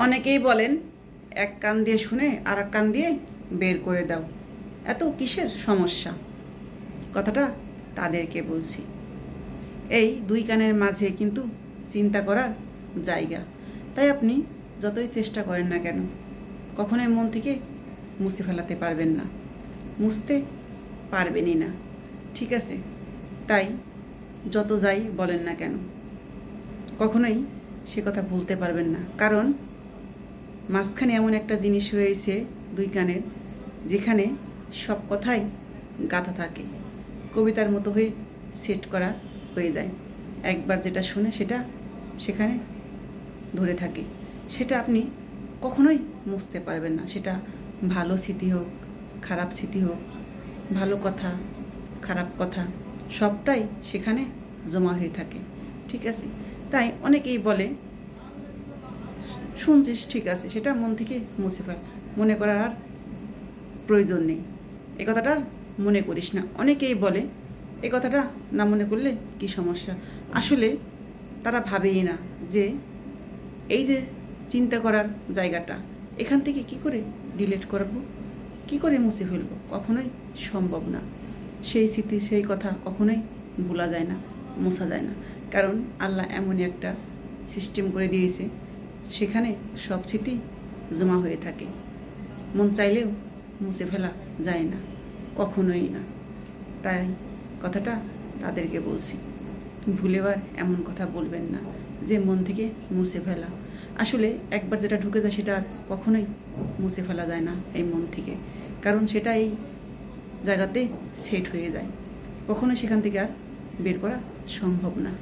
অনেকেই বলেন এক কান দিয়ে শুনে আর এক কান দিয়ে বের করে দাও, এত কিসের সমস্যা? কথাটা তাদেরকে বলছি। এই দুই কানের মাঝে কিন্তু চিন্তা করার জায়গা। তাই আপনি যতই চেষ্টা করেন না কেন, কখনোই মন থেকে মুছে ফেলাতে পারবেন না, মুছতে পারবেনই না। ঠিক আছে? তাই যত যাই বলেন না কেন, কখনোই সে কথা ভুলতে পারবেন না। কারণ মাঝখানে এমন একটা জিনিস রয়েছে দুই কানের, যেখানে সব কথাই গাঁথা থাকে, কবিতার মতো হয়ে সেট করা হয়ে যায়। একবার যেটা শুনে সেটা সেখানে ধরে থাকে, সেটা আপনি কখনোই মুছতে পারবেন না। সেটা ভালো স্মৃতি হোক, খারাপ স্মৃতি হোক, ভালো কথা, খারাপ কথা, সবটাই সেখানে জমা হয়ে থাকে। ঠিক আছে? তাই অনেকেই বলে, শুনছিস ঠিক আছে, সেটা মন থেকে মুছে ফেল, মনে করার আর প্রয়োজন নেই, এ কথাটা মনে করিস না। অনেকেই বলে এ কথাটা না মনে করলে কি সমস্যা। আসলে তারা ভাবেই না যে এই যে চিন্তা করার জায়গাটা, এখান থেকে কি করে ডিলিট করব, কি করে মুছে ফেলবো, কখনোই সম্ভব না। সেই স্মৃতি, সেই কথা কখনোই ভোলা যায় না, মোছা যায় না। কারণ আল্লাহ এমনই একটা সিস্টেম করে দিয়েছে, সেখানে সব স্মৃতি জমা হয়ে থাকে, মন চাইলেও মুছে ফেলা যায় না, কখনোই না। তাই কথাটা তাদেরকে বলছি, ভুলেবার এমন কথা বলবেন না যে মন থেকে মুছে ফেলা। আসলে একবার যেটা ঢুকে যায় সেটা আর কখনোই মুছে ফেলা যায় না এই মন থেকে, কারণ সেটা এই জায়গাতে সেট হয়ে যায়, কখনোই সেখান থেকে আর বের করা সম্ভব না।